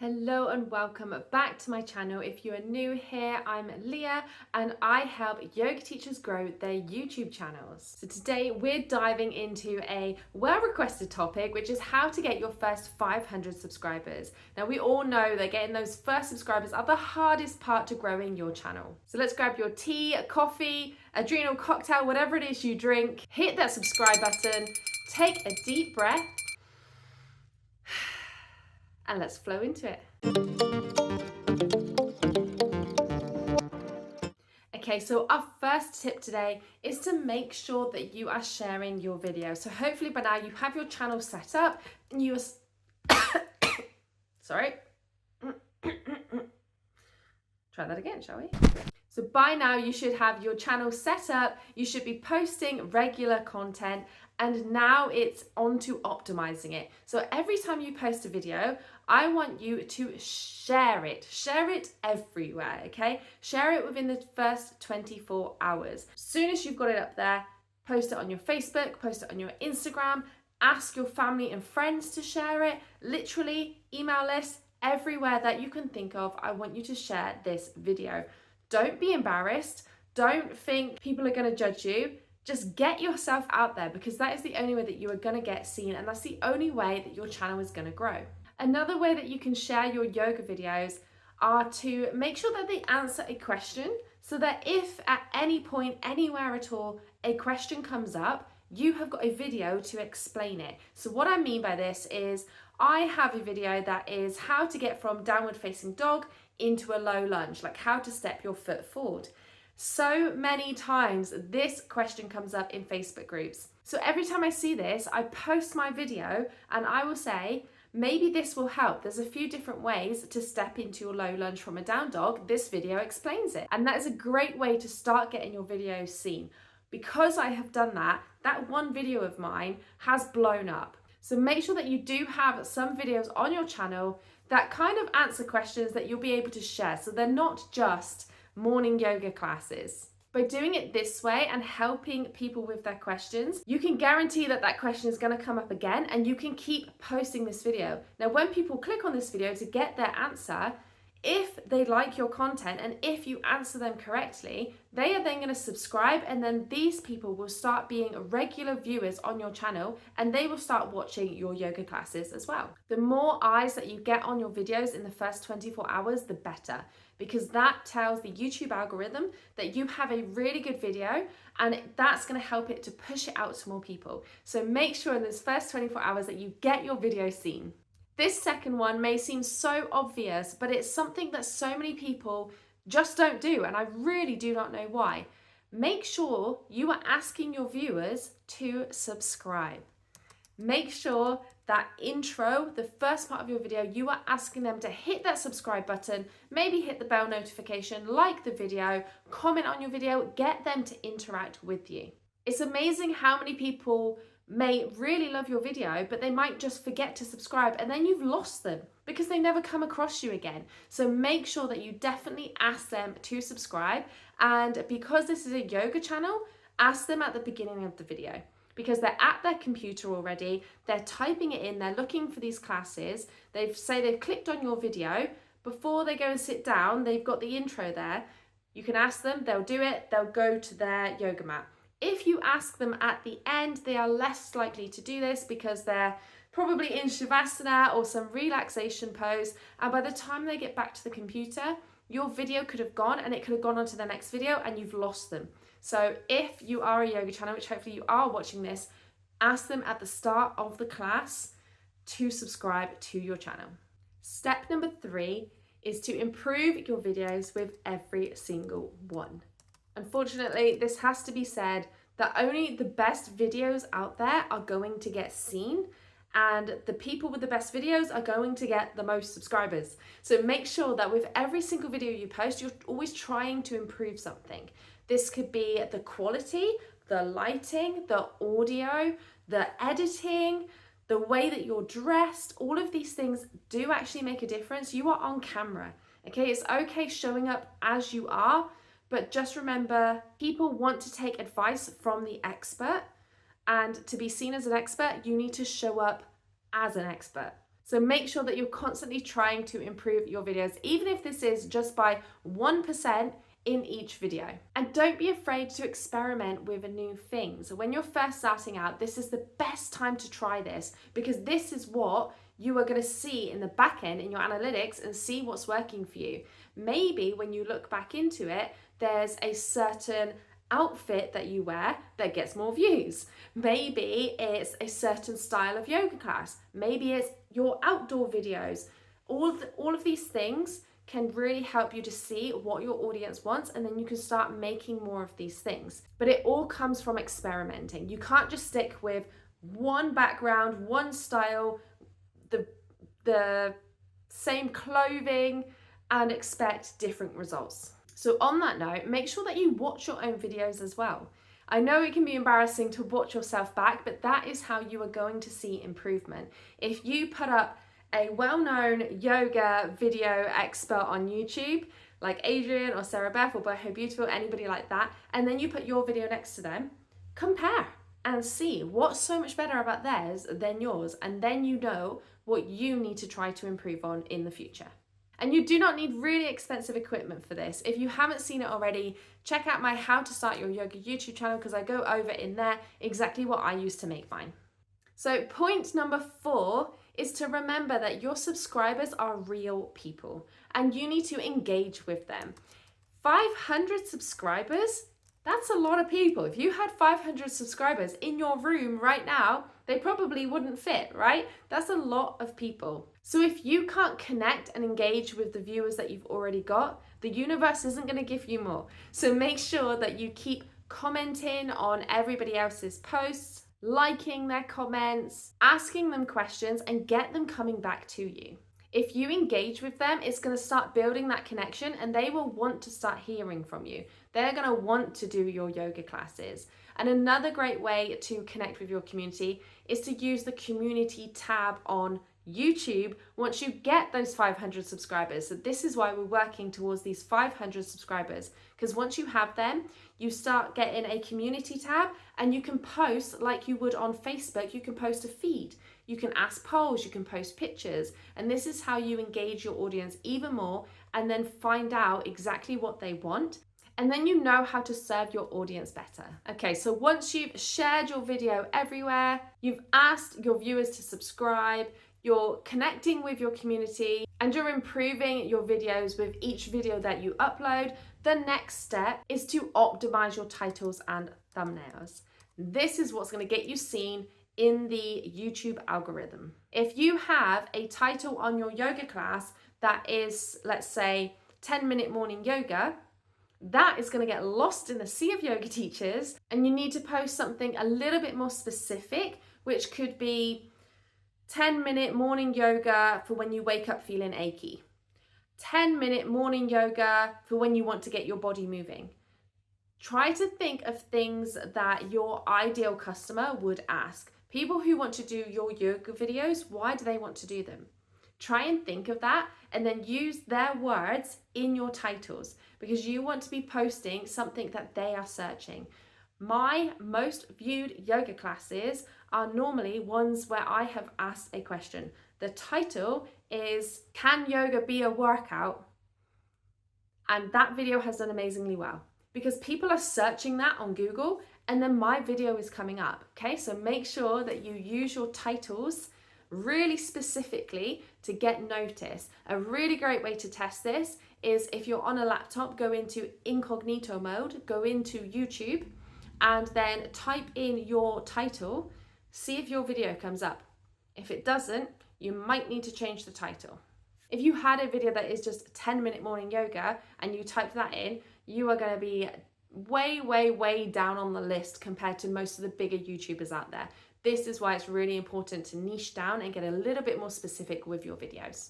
Hello and welcome back to my channel. If you are new here, I'm Leah and I help yoga teachers grow their YouTube channels. So today we're diving into a well-requested topic, which is how to get your first 500 subscribers. Now we all know that getting those first subscribers are the hardest part to growing your channel. So let's grab your tea, coffee, adrenal cocktail, whatever it is you drink, hit that subscribe button, take a deep breath, and let's flow into it. Okay, so our first tip today is to make sure that you are sharing your video. So hopefully by now you have your channel set up and you are, sorry. Try that again, shall we? So by now you should have your channel set up, you should be posting regular content, and now it's on to optimizing it. So every time you post a video, I want you to share it everywhere, okay? Share it within the first 24 hours. As soon as you've got it up there, post it on your Facebook, post it on your Instagram, ask your family and friends to share it, literally email list, everywhere that you can think of, I want you to share this video. Don't be embarrassed. Don't think people are going to judge you. Just get yourself out there, because that is the only way that you are going to get seen, and that's the only way that your channel is going to grow. Another way that you can share your yoga videos are to make sure that they answer a question, so that if at any point, anywhere at all, a question comes up, you have got a video to explain it. So what I mean by this is I have a video that is how to get from downward facing dog into a low lunge, like how to step your foot forward. So many times this question comes up in Facebook groups. So every time I see this, I post my video and I will say, maybe this will help. There's a few different ways to step into your low lunge from a down dog. This video explains it. And that is a great way to start getting your videos seen. Because I have done that, that one video of mine has blown up. So make sure that you do have some videos on your channel that kind of answer questions that you'll be able to share. So they're not just morning yoga classes. By doing it this way and helping people with their questions, you can guarantee that that question is going to come up again, and you can keep posting this video. Now, when people click on this video to get their answer, if they like your content and if you answer them correctly, they are then going to subscribe, and then these people will start being regular viewers on your channel, and they will start watching your yoga classes as well. The more eyes that you get on your videos in the first 24 hours, the better, because that tells the YouTube algorithm that you have a really good video, and that's going to help it to push it out to more people. So make sure in those first 24 hours that you get your video seen. This second one may seem so obvious, but it's something that so many people just don't do, and I really do not know why. Make sure you are asking your viewers to subscribe. Make sure that intro, the first part of your video, you are asking them to hit that subscribe button, maybe hit the bell notification, like the video, comment on your video, get them to interact with you. It's amazing how many people may really love your video, but they might just forget to subscribe, and then you've lost them because they never come across you again. So make sure that you definitely ask them to subscribe, and because this is a yoga channel, ask them at the beginning of the video, because they're at their computer already, they're typing it in, they're looking for these classes, they've clicked on your video, before they go and sit down, they've got the intro there. You can ask them, they'll do it, they'll go to their yoga mat. If you ask them at the end, they are less likely to do this because they're probably in Shavasana or some relaxation pose, and by the time they get back to the computer, your video could have gone, and it could have gone on to the next video, and you've lost them. So if you are a yoga channel, which hopefully you are watching this, ask them at the start of the class to subscribe to your channel. Step number 3 is to improve your videos with every single one. Unfortunately, this has to be said that only the best videos out there are going to get seen, and the people with the best videos are going to get the most subscribers. So make sure that with every single video you post, you're always trying to improve something. This could be the quality, the lighting, the audio, the editing, the way that you're dressed. All of these things do actually make a difference. You are on camera, okay? It's okay showing up as you are, but just remember, people want to take advice from the expert, and to be seen as an expert, you need to show up as an expert. So make sure that you're constantly trying to improve your videos, even if this is just by 1% in each video. And don't be afraid to experiment with new things. When you're first starting out, this is the best time to try this, because this is what you are going to see in the back end in your analytics and see what's working for you. Maybe when you look back into it, there's a certain outfit that you wear that gets more views. Maybe it's a certain style of yoga class. Maybe it's your outdoor videos. All of these things can really help you to see what your audience wants, and then you can start making more of these things. But it all comes from experimenting. You can't just stick with one background, one style, the same clothing, and expect different results. So on that note, make sure that you watch your own videos as well. I know it can be embarrassing to watch yourself back, but that is how you are going to see improvement. If you put up a well-known yoga video expert on YouTube, like Adrian or Sarah Beth or Boho Beautiful, anybody like that, and then you put your video next to them, compare and see what's so much better about theirs than yours, and then you know what you need to try to improve on in the future. And you do not need really expensive equipment for this. If you haven't seen it already, check out my How to Start Your Yoga YouTube channel, because I go over in there exactly what I use to make mine. So point number 4 is to remember that your subscribers are real people and you need to engage with them. 500 subscribers, that's a lot of people. If you had 500 subscribers in your room right now, they probably wouldn't fit, right? That's a lot of people. So if you can't connect and engage with the viewers that you've already got, the universe isn't going to give you more. So make sure that you keep commenting on everybody else's posts, liking their comments, asking them questions, and get them coming back to you. If you engage with them, it's going to start building that connection, and they will want to start hearing from you. They're going to want to do your yoga classes. And another great way to connect with your community is to use the community tab on YouTube once you get those 500 subscribers. So this is why we're working towards these 500 subscribers, because once you have them, you start getting a community tab, and you can post like you would on Facebook. You can post a feed, you can ask polls, you can post pictures, and this is how you engage your audience even more and then find out exactly what they want. And then you know how to serve your audience better. Okay, so once you've shared your video everywhere, you've asked your viewers to subscribe, you're connecting with your community, and you're improving your videos with each video that you upload, the next step is to optimize your titles and thumbnails. This is what's going to get you seen in the YouTube algorithm. If you have a title on your yoga class that is, let's say, 10-minute morning yoga, that is going to get lost in the sea of yoga teachers, and you need to post something a little bit more specific, which could be 10-minute morning yoga for when you wake up feeling achy. 10-minute morning yoga for when you want to get your body moving. Try to think of things that your ideal customer would ask. People who want to do your yoga videos, why do they want to do them? Try and think of that, and then use their words in your titles, because you want to be posting something that they are searching. My most viewed yoga classes are normally ones where I have asked a question. The title is, "Can yoga be a workout?" And that video has done amazingly well, because people are searching that on Google, and then my video is coming up. Okay, so make sure that you use your titles really specifically to get noticed. A really great way to test this is, if you're on a laptop, go into incognito mode, go into YouTube, and then type in your title, see if your video comes up. If it doesn't, you might need to change the title. If you had a video that is just 10-minute morning yoga and you type that in, you are going to be way down on the list compared to most of the bigger YouTubers out there. This is why it's really important to niche down and get a little bit more specific with your videos.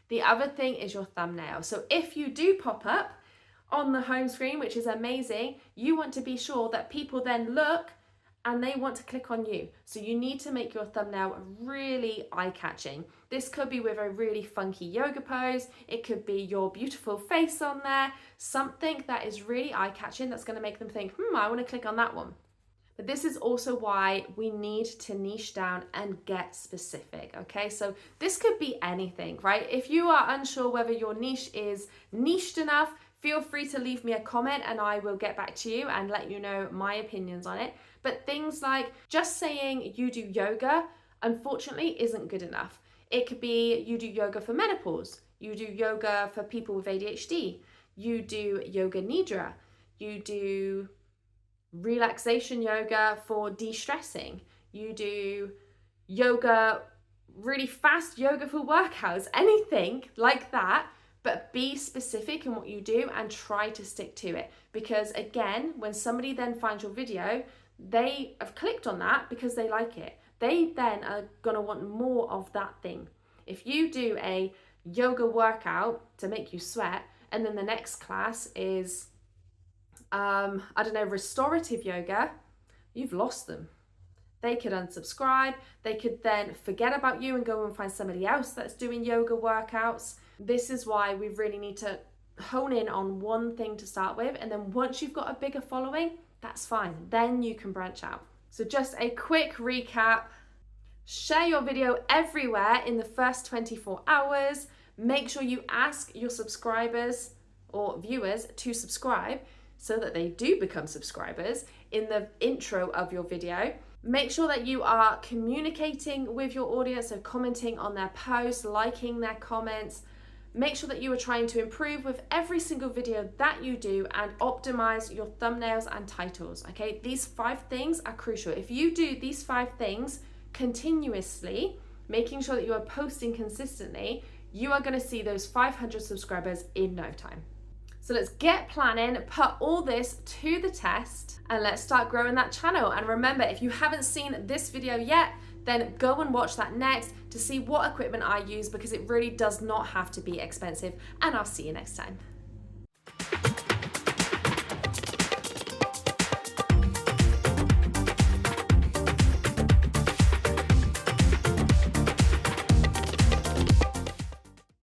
The other thing is your thumbnail. So if you do pop up on the home screen, which is amazing, you want to be sure that people then look and they want to click on you. So you need to make your thumbnail really eye-catching. This could be with a really funky yoga pose. It could be your beautiful face on there, something that is really eye-catching that's going to make them think, I want to click on that one. But this is also why we need to niche down and get specific, okay? So this could be anything, right? If you are unsure whether your niche is niched enough, feel free to leave me a comment and I will get back to you and let you know my opinions on it. But things like just saying you do yoga, unfortunately, isn't good enough. It could be you do yoga for menopause, you do yoga for people with ADHD, you do yoga nidra, you do relaxation yoga for de-stressing, you do yoga, really fast yoga for workouts, anything like that. But be specific in what you do and try to stick to it, because again, when somebody then finds your video, they have clicked on that because they like it. They then are going to want more of that thing. If you do a yoga workout to make you sweat and then the next class is restorative yoga, you've lost them. They could unsubscribe, they could then forget about you and go and find somebody else that's doing yoga workouts. This is why we really need to hone in on one thing to start with, and then once you've got a bigger following, that's fine. Then you can branch out. So just a quick recap. Share your video everywhere in the first 24 hours. Make sure you ask your subscribers or viewers to subscribe so that they do become subscribers in the intro of your video. Make sure that you are communicating with your audience, so commenting on their posts, liking their comments. Make sure that you are trying to improve with every single video that you do and optimize your thumbnails and titles, okay? These 5 things are crucial. If you do these 5 things continuously, making sure that you are posting consistently, you are going to see those 500 subscribers in no time. So let's get planning, put all this to the test, and let's start growing that channel. And remember, if you haven't seen this video yet, then go and watch that next to see what equipment I use, because it really does not have to be expensive. And I'll see you next time.